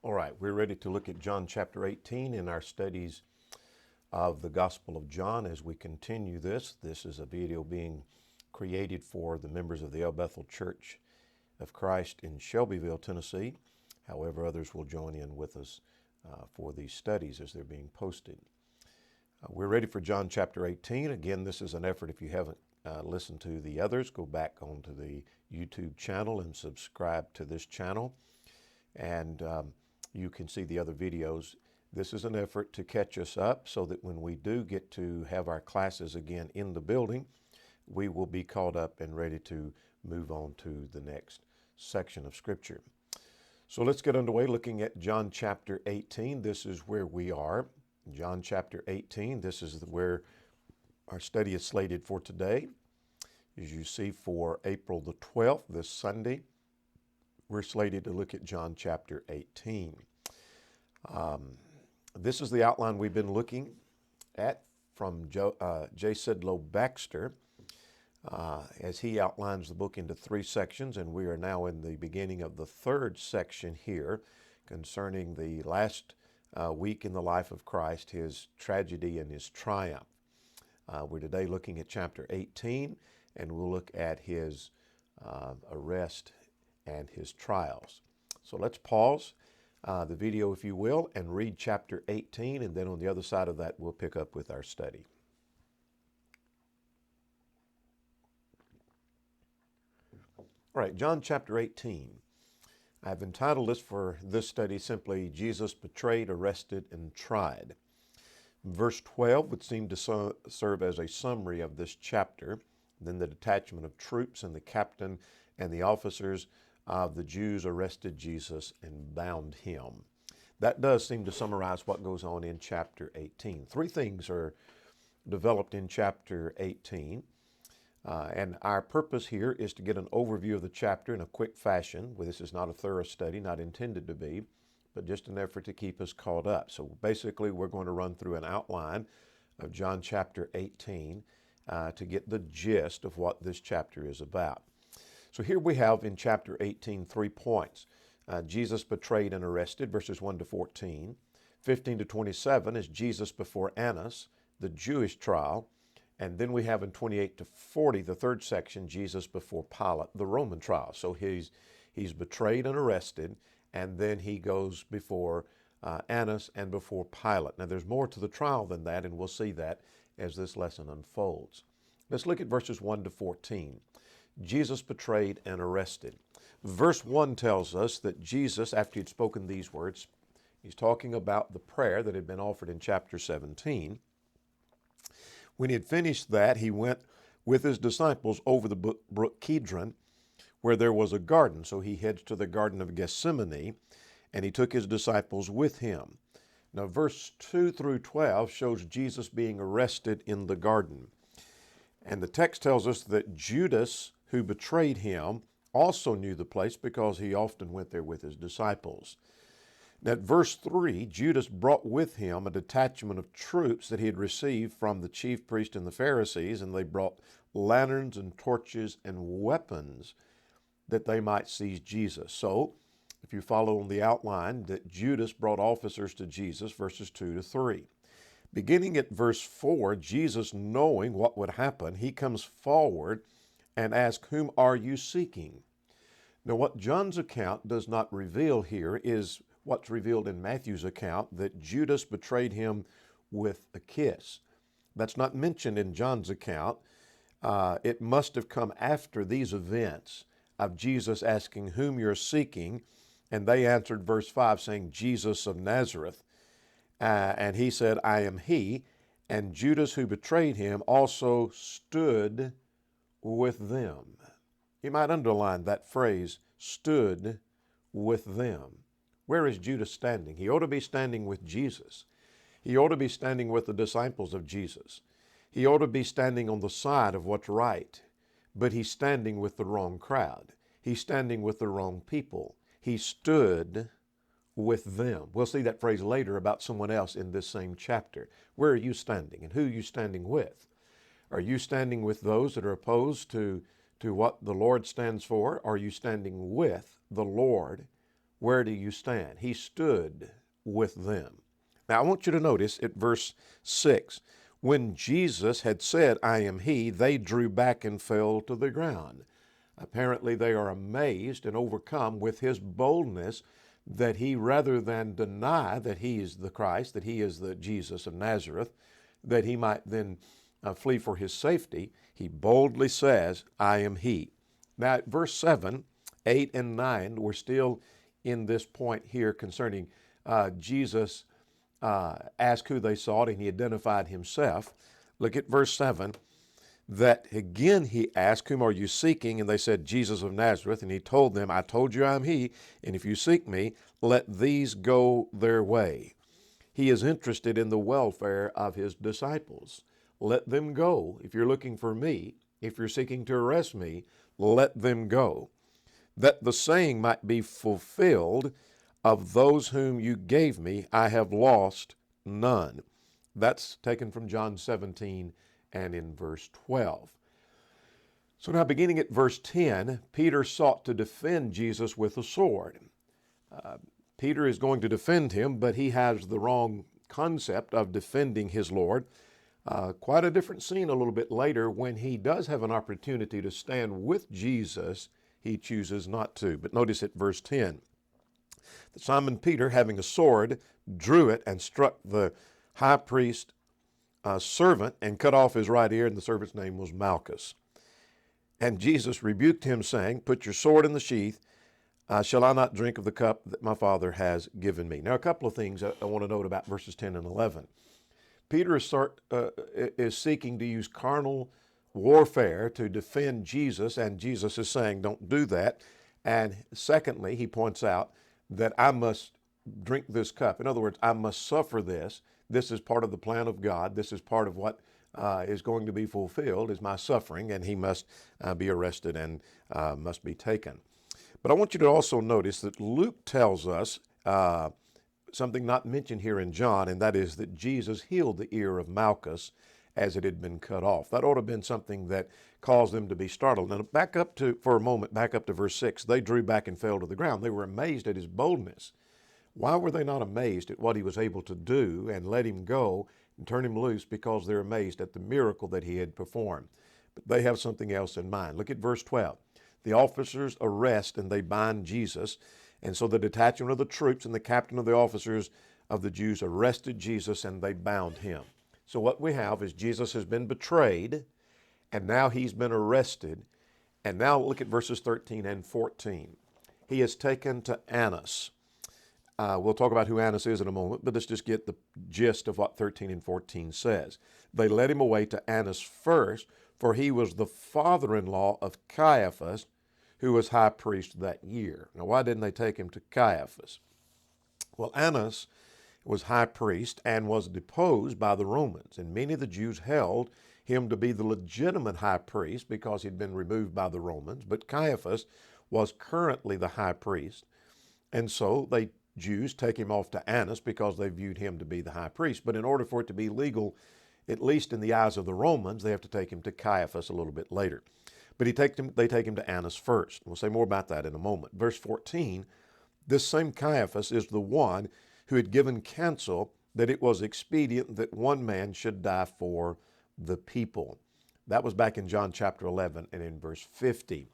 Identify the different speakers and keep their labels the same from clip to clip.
Speaker 1: All right, we're ready to look at John chapter 18 in our studies of the Gospel of John as we continue this. This is a video being created for the members of the El Bethel Church of Christ in Shelbyville, Tennessee. However, others will join in with us for these studies as they're being posted. We're ready for John chapter 18. Again, this is an effort. If you haven't listened to the others, go back onto the YouTube channel and subscribe to this channel. And you can see the other videos. This is an effort to catch us up so that when we do get to have our classes again in the building, we will be caught up and ready to move on to the next section of Scripture. So let's get underway looking at John chapter 18. This is where we are. John chapter 18, this is where our study is slated for today. As you see, for April the 12th, this Sunday, we're slated to look at John chapter 18. This is the outline we've been looking at from J. Sidlow Baxter as he outlines the book into three sections, and we are now in the beginning of the third section here concerning the last week in the life of Christ, his tragedy and his triumph. We're today looking at chapter 18, and we'll look at his arrest and his trials. So let's pause the video, if you will, and read chapter 18, and then on the other side of that, we'll pick up with our study. All right, John chapter 18. I've entitled this for this study simply, Jesus Betrayed, Arrested, and Tried. Verse 12 would seem to serve as a summary of this chapter. Then the detachment of troops and the captain and the officers of the Jews arrested Jesus and bound him. That does seem to summarize what goes on in chapter 18. Three things are developed in chapter 18. And our purpose here is to get an overview of the chapter in a quick fashion. Well, this is not a thorough study, not intended to be, but just an effort to keep us caught up. So basically, we're going to run through an outline of John chapter 18 to get the gist of what this chapter is about. So here we have in chapter 18 3 points. Jesus betrayed and arrested, verses 1 to 14. 15 to 27 is Jesus before Annas, the Jewish trial. And then we have in 28 to 40, the third section, Jesus before Pilate, the Roman trial. So he's betrayed and arrested, and then he goes before Annas and before Pilate. Now there's more to the trial than that, and we'll see that as this lesson unfolds. Let's look at verses 1 to 14. Jesus betrayed and arrested. Verse 1 tells us that Jesus, after he'd spoken these words, he's talking about the prayer that had been offered in chapter 17. When he had finished that, he went with his disciples over the brook Kidron, where there was a garden. So he heads to the Garden of Gethsemane, and he took his disciples with him. Now, verse 2 through 12 shows Jesus being arrested in the garden. And the text tells us that Judas, who betrayed him, also knew the place because he often went there with his disciples. Now, at verse 3, Judas brought with him a detachment of troops that he had received from the chief priest and the Pharisees, and they brought lanterns and torches and weapons that they might seize Jesus. So, if you follow on the outline, that Judas brought officers to Jesus, verses 2 to 3. Beginning at verse 4, Jesus, knowing what would happen, he comes forward and asks, "Whom are you seeking?" Now, what John's account does not reveal here is what's revealed in Matthew's account, that Judas betrayed him with a kiss. That's not mentioned in John's account. It must have come after these events of Jesus asking whom you're seeking, and they answered, verse 5, saying, "Jesus of Nazareth." And he said, "I am he." And Judas, who betrayed him, also stood with them. You might underline that phrase, stood with them. Where is Judas standing? He ought to be standing with Jesus. He ought to be standing with the disciples of Jesus. He ought to be standing on the side of what's right. But he's standing with the wrong crowd. He's standing with the wrong people. He stood with them. We'll see that phrase later about someone else in this same chapter. Where are you standing, and who are you standing with? Are you standing with those that are opposed to what the Lord stands for? Are you standing with the Lord where do you stand? He stood with them. Now, I want you to notice at verse 6, when Jesus had said, I am he, they drew back and fell to the ground. Apparently, they are amazed and overcome with his boldness that he, rather than deny that he is the Christ, that he is the Jesus of Nazareth, that he might then flee for his safety, he boldly says, I am he. Now, at verse 7, 8, and 9, we're still in this point here concerning Jesus asked who they sought, and he identified himself. Look at verse 7. That again he asked, whom are you seeking? And they said, Jesus of Nazareth. And he told them, I told you I am he, and if you seek me, let these go their way. He is interested in the welfare of his disciples. Let them go. If you're looking for me, if you're seeking to arrest me, let them go. That the saying might be fulfilled, of those whom you gave me, I have lost none. That's taken from John 17 and in verse 12. So now beginning at verse 10, Peter sought to defend Jesus with a sword. Peter is going to defend him, but he has the wrong concept of defending his Lord. Quite a different scene a little bit later when he does have an opportunity to stand with Jesus, he chooses not to. But notice at verse 10, that Simon Peter, having a sword, drew it and struck the high priest servant and cut off his right ear, and the servant's name was Malchus. And Jesus rebuked him, saying, put your sword in the sheath. Shall I not drink of the cup that my Father has given me? Now, a couple of things I want to note about verses 10 and 11. Peter is seeking to use carnal warfare to defend Jesus, and Jesus is saying, don't do that. And secondly, he points out that I must drink this cup. In other words, I must suffer this. This is part of the plan of God. This is part of what is going to be fulfilled, is my suffering, and he must be arrested and must be taken. But I want you to also notice that Luke tells us something not mentioned here in John, and that is that Jesus healed the ear of Malchus as it had been cut off. That ought to have been something that caused them to be startled. Now, for a moment, back up to verse 6. They drew back and fell to the ground. They were amazed at his boldness. Why were they not amazed at what he was able to do and let him go and turn him loose? Because they're amazed at the miracle that he had performed. But they have something else in mind. Look at verse 12. The officers arrest and they bind Jesus. And so the detachment of the troops and the captain of the officers of the Jews arrested Jesus and they bound him. So what we have is Jesus has been betrayed, and now he's been arrested. And now look at verses 13 and 14. He is taken to Annas. We'll talk about who Annas is in a moment, but let's just get the gist of what 13 and 14 says. They led him away to Annas first, for he was the father-in-law of Caiaphas, who was high priest that year. Now, why didn't they take him to Caiaphas? Well, Annas was high priest and was deposed by the Romans, and many of the Jews held him to be the legitimate high priest because he'd been removed by the Romans, but Caiaphas was currently the high priest, and so Jews take him off to Annas because they viewed him to be the high priest. But in order for it to be legal, at least in the eyes of the Romans, they have to take him to Caiaphas a little bit later. But they take him to Annas first. We'll say more about that in a moment. Verse 14, this same Caiaphas is the one who had given counsel that it was expedient that one man should die for the people. That was back in John chapter 11 and in verse 50.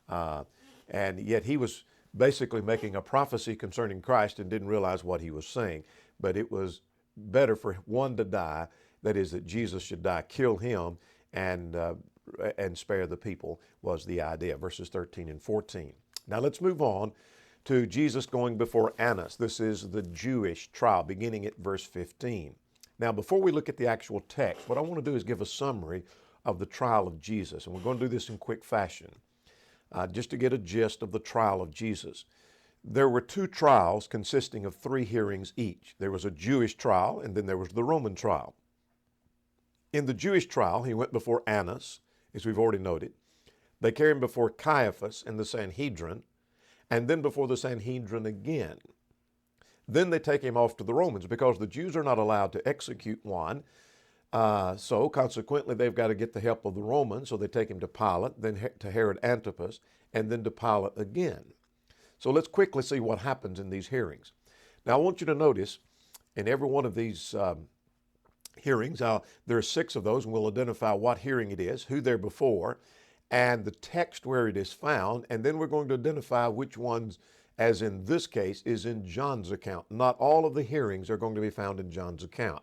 Speaker 1: And yet he was basically making a prophecy concerning Christ and didn't realize what he was saying. But it was better for one to die, that is, that Jesus should die, kill him, and spare the people was the idea, verses 13 and 14. Now let's move on to Jesus going before Annas. This is the Jewish trial, beginning at verse 15. Now, before we look at the actual text, what I want to do is give a summary of the trial of Jesus, and we're going to do this in quick fashion, just to get a gist of the trial of Jesus. There were two trials consisting of 3 hearings each. There was a Jewish trial, and then there was the Roman trial. In the Jewish trial, he went before Annas, as we've already noted. They carried him before Caiaphas in the Sanhedrin, and then before the Sanhedrin again. Then they take him off to the Romans because the Jews are not allowed to execute one. So consequently, they've got to get the help of the Romans. So they take him to Pilate, then to Herod Antipas, and then to Pilate again. So let's quickly see what happens in these hearings. Now, I want you to notice in every one of these hearings, there are 6 of those, and we'll identify what hearing it is, who they're before, and the text where it is found, and then we're going to identify which ones, as in this case, is in John's account. Not all of the hearings are going to be found in John's account.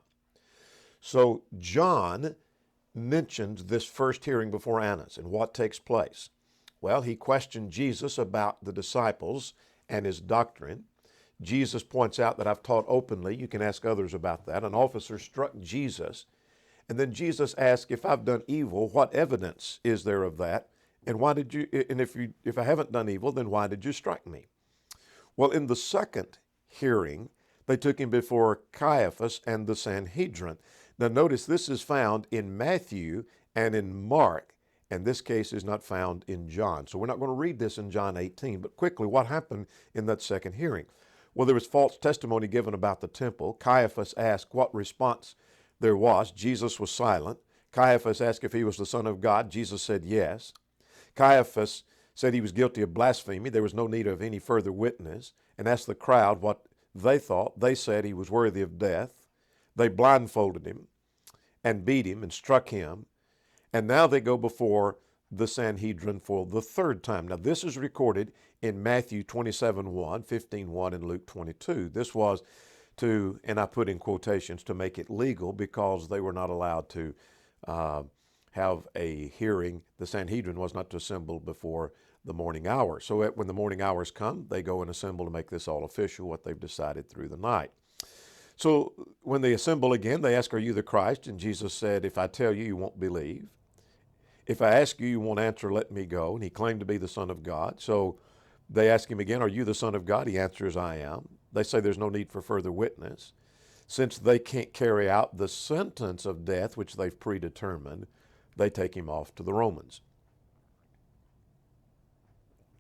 Speaker 1: So John mentions this first hearing before Annas, and what takes place? Well, he questioned Jesus about the disciples and his doctrine. Jesus points out that I've taught openly. You can ask others about that. An officer struck Jesus, and then Jesus asked, if I've done evil, what evidence is there of that? And why did you? And if I haven't done evil, then why did you strike me? Well, in the second hearing, they took him before Caiaphas and the Sanhedrin. Now, notice this is found in Matthew and in Mark, and this case is not found in John. So we're not going to read this in John 18, but quickly, what happened in that second hearing? Well, there was false testimony given about the temple. Caiaphas asked what response there was. Jesus was silent. Caiaphas asked if he was the Son of God. Jesus said yes. Caiaphas said he was guilty of blasphemy. There was no need of any further witness, and asked the crowd what they thought. They said he was worthy of death. They blindfolded him and beat him and struck him. And now they go before the Sanhedrin for the third time. Now, this is recorded in Matthew 27:1, 15:1, and Luke 22. This was to, and I put in quotations, to make it legal, because they were not allowed to have a hearing. The Sanhedrin was not to assemble before the morning hour. So when the morning hours come, they go and assemble to make this all official, what they've decided through the night. So when they assemble again, they ask, are you the Christ? And Jesus said, if I tell you, you won't believe. If I ask you, you won't answer, let me go. And he claimed to be the Son of God. So they ask him again, are you the Son of God? He answers, I am. They say there's no need for further witness. Since they can't carry out the sentence of death, which they've predetermined, they take him off to the Romans.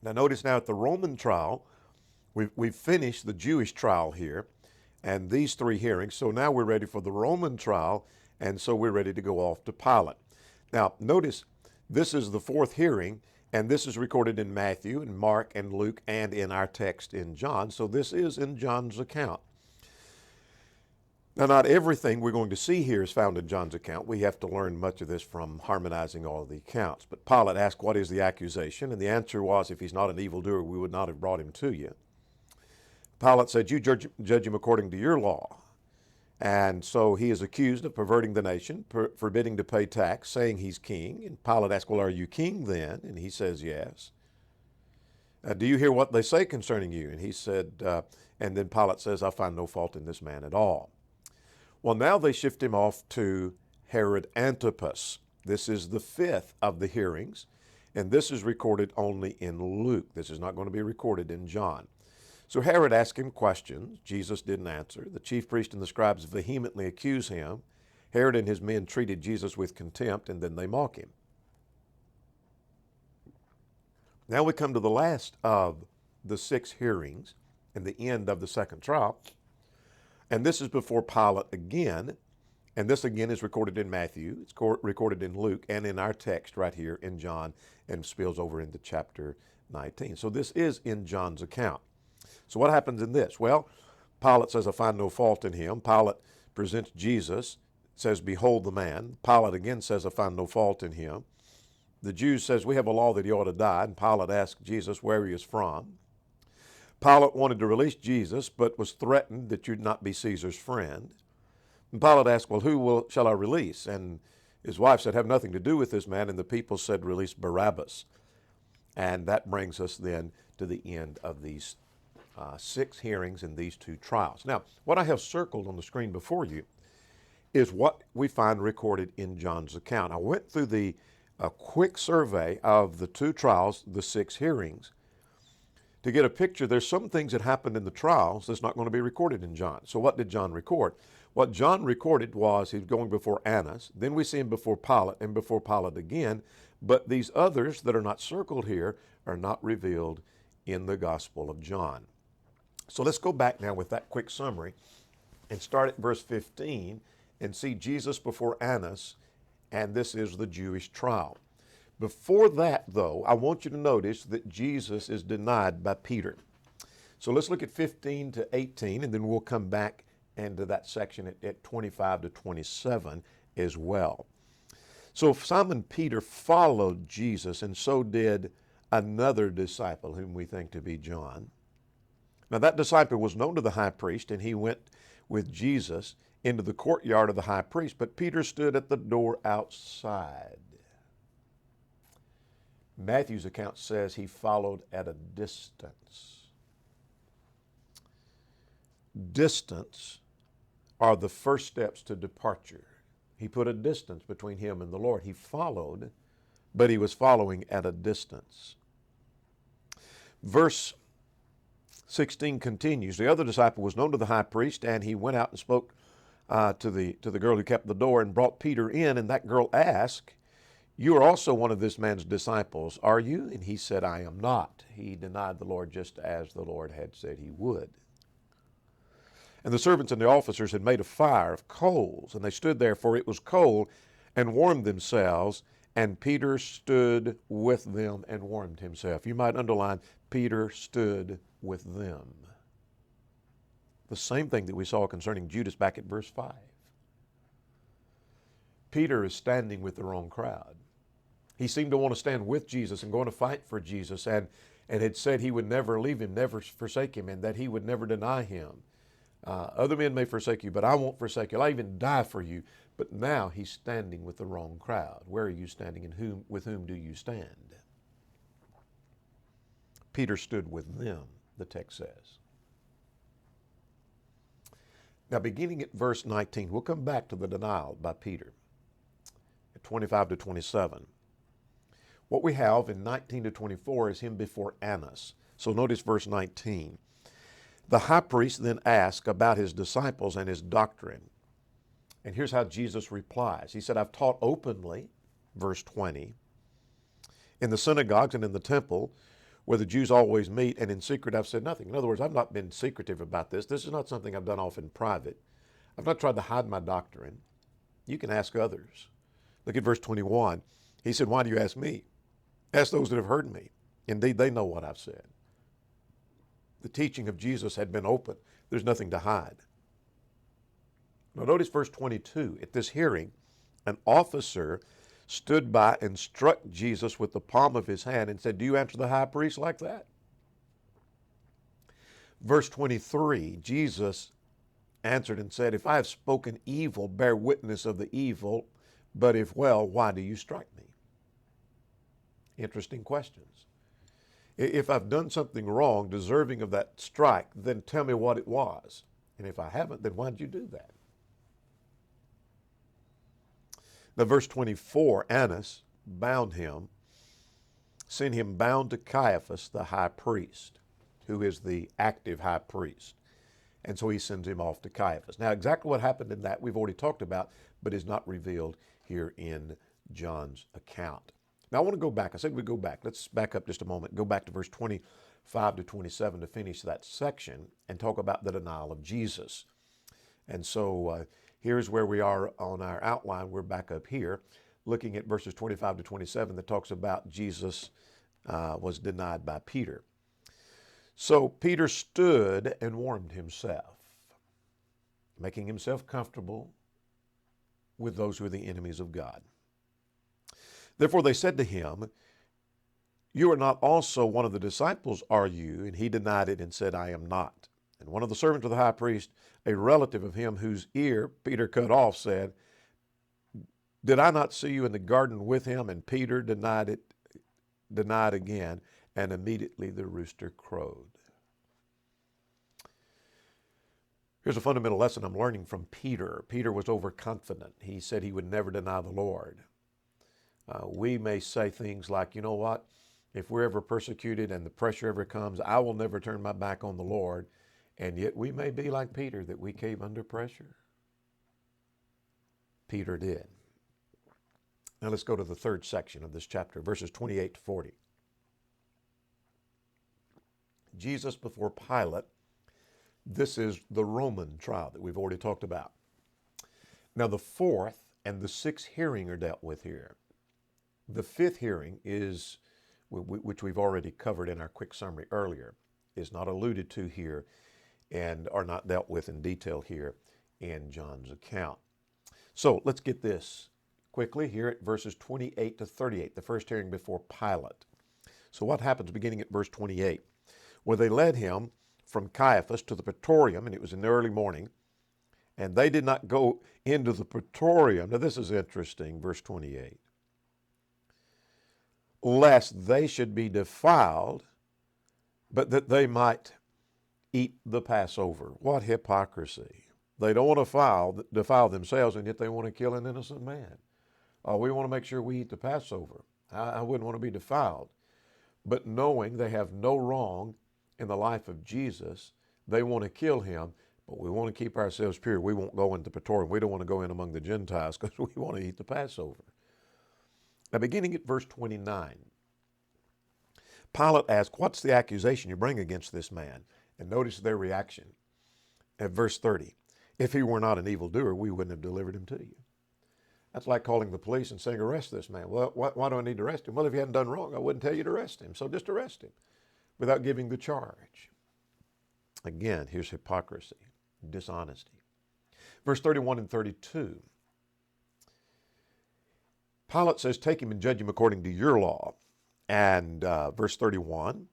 Speaker 1: Now notice now at the Roman trial, we've finished the Jewish trial here, and these 3 hearings. So now we're ready for the Roman trial, and so we're ready to go off to Pilate. Now notice this is the 4th hearing, and this is recorded in Matthew and Mark and Luke and in our text in John. So this is in John's account. Now, not everything we're going to see here is found in John's account. We have to learn much of this from harmonizing all of the accounts. But Pilate asked, what is the accusation? And the answer was, if he's not an evildoer, we would not have brought him to you. Pilate said, you judge him according to your law. And so he is accused of perverting the nation, forbidding to pay tax, saying he's king. And Pilate asked, well, are you king then? And he says, yes. Do you hear what they say concerning you? And he said, and then Pilate says, I find no fault in this man at all. Well, now they shift him off to Herod Antipas. This is the 5th of the hearings, and this is recorded only in Luke. This is not going to be recorded in John. So Herod asked him questions. Jesus didn't answer. The chief priest and the scribes vehemently accuse him. Herod and his men treated Jesus with contempt, and then they mock him. Now we come to the last of the 6 hearings and the end of the second trial. And this is before Pilate again. And this again is recorded in Matthew. It's recorded in Luke and in our text right here in John, and spills over into chapter 19. So this is in John's account. So what happens in this? Well, Pilate says, I find no fault in him. Pilate presents Jesus, says, behold the man. Pilate again says, I find no fault in him. The Jews says, we have a law that he ought to die. And Pilate asked Jesus where he is from. Pilate wanted to release Jesus, but was threatened that you'd not be Caesar's friend. And Pilate asked, well, who shall I release? And his wife said, have nothing to do with this man. And the people said, release Barabbas. And that brings us then to the end of these 6 hearings in these 2 trials. Now, what I have circled on the screen before you is what we find recorded in John's account. I went through a quick survey of the 2 trials, the 6 hearings, to get a picture. There's some things that happened in the trials that's not going to be recorded in John. So what did John record? What John recorded was he was going before Annas. Then we see him before Pilate and before Pilate again. But these others that are not circled here are not revealed in the Gospel of John. So let's go back now with that quick summary and start at verse 15 and see Jesus before Annas, and this is the Jewish trial. Before that, though, I want you to notice that Jesus is denied by Peter. So let's look at 15 to 18, and then we'll come back into that section at 25 to 27 as well. So Simon Peter followed Jesus, and so did another disciple whom we think to be John. Now that disciple was known to the high priest, and he went with Jesus into the courtyard of the high priest, but Peter stood at the door outside. Matthew's account says he followed at a distance. Distance are the first steps to departure. He put a distance between him and the Lord. He followed, but he was following at a distance. Verse 16 continues. The other disciple was known to the high priest, and he went out and spoke to the girl who kept the door and brought Peter in. And that girl asked, "You are also one of this man's disciples, are you?" And he said, "I am not." He denied the Lord just as the Lord had said he would. And the servants and the officers had made a fire of coals, and they stood there, for it was cold, and warmed themselves, and Peter stood with them and warmed himself. You might underline, Peter stood with them. The same thing that we saw concerning Judas back at verse 5. Peter is standing with the wrong crowd. He seemed to want to stand with Jesus and going to fight for Jesus, and had said he would never leave him, never forsake him, and that he would never deny him. Other men may forsake you, but I won't forsake you. I'll even die for you. But now he's standing with the wrong crowd. Where are you standing, and with whom do you stand? Peter stood with them, the text says. Now, beginning at verse 19, we'll come back to the denial by Peter at 25 to 27. What we have in 19 to 24 is him before Annas. So notice verse 19. The high priest then asked about his disciples and his doctrine. And here's how Jesus replies. He said, "I've taught openly," verse 20, "in the synagogues and in the temple, where the Jews always meet, and in secret I've said nothing." In other words, I've not been secretive about this. This is not something I've done off in private. I've not tried to hide my doctrine. You can ask others. Look at verse 21. He said, "Why do you ask me? Ask those that have heard me. Indeed, they know what I've said." The teaching of Jesus had been open. There's nothing to hide. Now notice verse 22. At this hearing, an officer stood by and struck Jesus with the palm of his hand and said, "Do you answer the high priest like that?" Verse 23, Jesus answered and said, "If I have spoken evil, bear witness of the evil, but if well, why do you strike me?" Interesting questions. If I've done something wrong, deserving of that strike, then tell me what it was. And if I haven't, then why did you do that? Now, verse 24, Annas bound him, sent him bound to Caiaphas, the high priest, who is the active high priest. And so he sends him off to Caiaphas. Now, exactly what happened in that we've already talked about, but is not revealed here in John's account. Now, I want to go back. I said we go back. Let's back up just a moment. Go back to verse 25 to 27 to finish that section and talk about the denial of Jesus. And so here's where we are on our outline. We're back up here looking at verses 25 to 27 that talks about Jesus was denied by Peter. So Peter stood and warmed himself, making himself comfortable with those who are the enemies of God. Therefore they said to him, "You are not also one of the disciples, are you?" And he denied it and said, "I am not." And one of the servants of the high priest, a relative of him whose ear Peter cut off, said, "Did I not see you in the garden with him?" And Peter denied again, and immediately the rooster crowed. Here's a fundamental lesson I'm learning from Peter. Peter was overconfident. He said he would never deny the Lord. We may say things like, you know what, if we're ever persecuted and the pressure ever comes, I will never turn my back on the Lord. And yet we may be like Peter, that we came under pressure. Peter did. Now let's go to the third section of this chapter, verses 28 to 40. Jesus before Pilate. This is the Roman trial that we've already talked about. Now the fourth and the sixth hearing are dealt with here. The fifth hearing is, which we've already covered in our quick summary earlier. is not alluded to here and are not dealt with in detail here in John's account. So let's get this quickly here at verses 28 to 38, the first hearing before Pilate. So what happens beginning at verse 28? Well, they led him from Caiaphas to the praetorium, and it was in the early morning, and they did not go into the praetorium. Now this is interesting, verse 28. Lest they should be defiled, but that they might eat the Passover. What hypocrisy. They don't want to defile themselves, and yet they want to kill an innocent man. We want to make sure we eat the Passover. I wouldn't want to be defiled. But knowing they have no wrong in the life of Jesus, they want to kill him, but we want to keep ourselves pure. We won't go into the praetorium. We don't want to go in among the Gentiles because we want to eat the Passover. Now, beginning at verse 29, Pilate asked, what's the accusation you bring against this man? And notice their reaction. At verse 30, if he were not an evildoer, we wouldn't have delivered him to you. That's like calling the police and saying, arrest this man. Well, why do I need to arrest him? Well, if he hadn't done wrong, I wouldn't tell you to arrest him. So just arrest him without giving the charge. Again, here's hypocrisy, dishonesty. Verse 31 and 32. Pilate says, take him and judge him according to your law. And verse 31,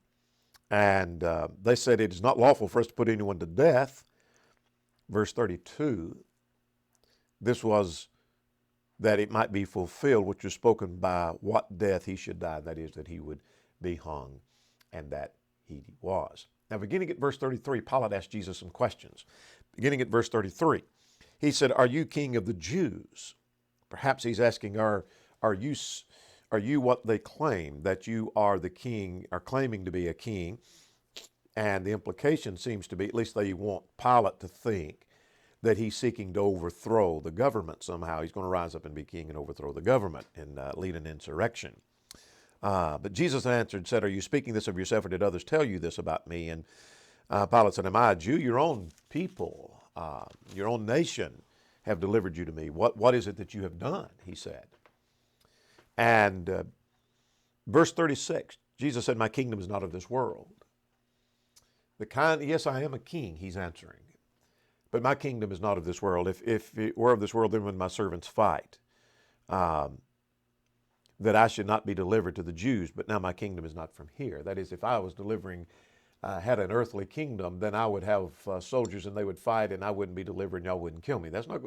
Speaker 1: and they said, it is not lawful for us to put anyone to death. Verse 32, this was that it might be fulfilled, which was spoken by what death he should die. That is, that he would be hung, and that he was. Now, beginning at verse 33, Pilate asked Jesus some questions. Beginning at verse 33, he said, are you king of the Jews? Perhaps he's asking, are you what they claim, that you are the king, are claiming to be a king? And the implication seems to be, at least they want Pilate to think, that he's seeking to overthrow the government somehow. He's going to rise up and be king and overthrow the government and lead an insurrection. But Jesus answered and said, are you speaking this of yourself, or did others tell you this about me? And Pilate said, am I a Jew? Your own people, your own nation have delivered you to me. What is it that you have done? He said. And verse 36, Jesus said, my kingdom is not of this world. Yes, I am a king, he's answering. But my kingdom is not of this world. If it were of this world, then would my servants fight, that I should not be delivered to the Jews. But now my kingdom is not from here. That is, if I was had an earthly kingdom, then I would have soldiers and they would fight and I wouldn't be delivered and y'all wouldn't kill me. That's not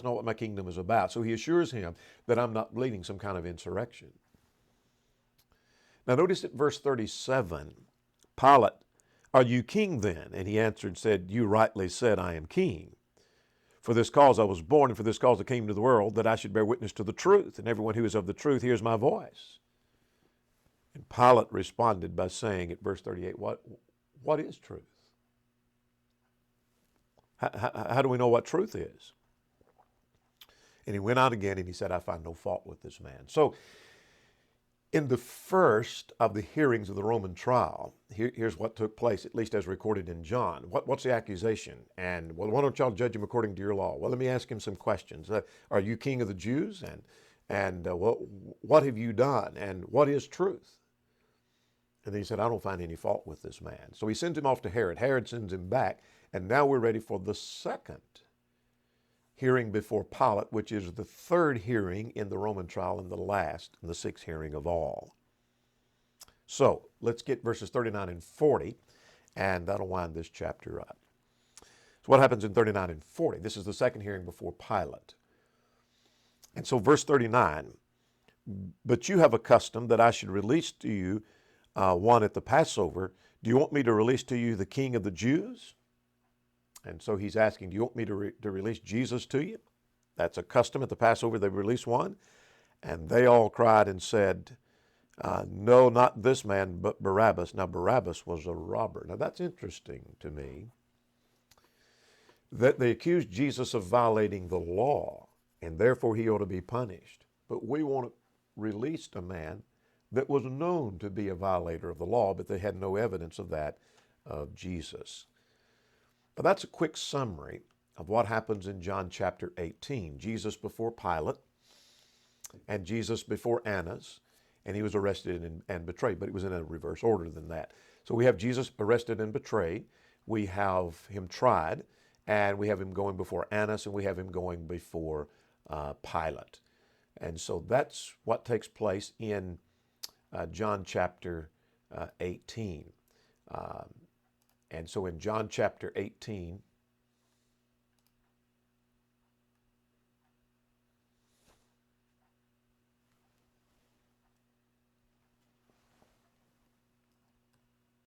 Speaker 1: what my kingdom is about. So he assures him that I'm not leading some kind of insurrection. Now notice at verse 37, Pilate, are you king then? And he answered and said, you rightly said, I am king. For this cause I was born, and for this cause I came into the world, that I should bear witness to the truth. And everyone who is of the truth hears my voice. And Pilate responded by saying at verse 38, what is truth? How do we know what truth is? And he went out again and he said, I find no fault with this man. So in the first of the hearings of the Roman trial, here's what took place, at least as recorded in John. What's the accusation? And, well, why don't y'all judge him according to your law? Well, let me ask him some questions. Are you king of the Jews? And what have you done? And what is truth? And then he said, I don't find any fault with this man. So he sends him off to Herod. Herod sends him back. And now we're ready for the second hearing before Pilate, which is the third hearing in the Roman trial and the last, and the sixth hearing of all. So let's get verses 39 and 40, and that'll wind this chapter up. So what happens in 39 and 40? This is the second hearing before Pilate. And so verse 39, but you have a custom that I should release to you one at the Passover. Do you want me to release to you the King of the Jews? And so he's asking, do you want me to release Jesus to you? That's a custom at the Passover. They release one. And they all cried and said, no, not this man, but Barabbas. Now, Barabbas was a robber. Now, that's interesting to me, that they accused Jesus of violating the law, and therefore he ought to be punished. But we want to release a man that was known to be a violator of the law, but they had no evidence of that of Jesus. Now, that's a quick summary of what happens in John chapter 18. Jesus before Pilate and Jesus before Annas, and he was arrested and betrayed, but it was in a reverse order than that. So we have Jesus arrested and betrayed. We have him tried, and we have him going before Annas, and we have him going before Pilate. And so that's what takes place in John chapter 18. And so in John chapter 18,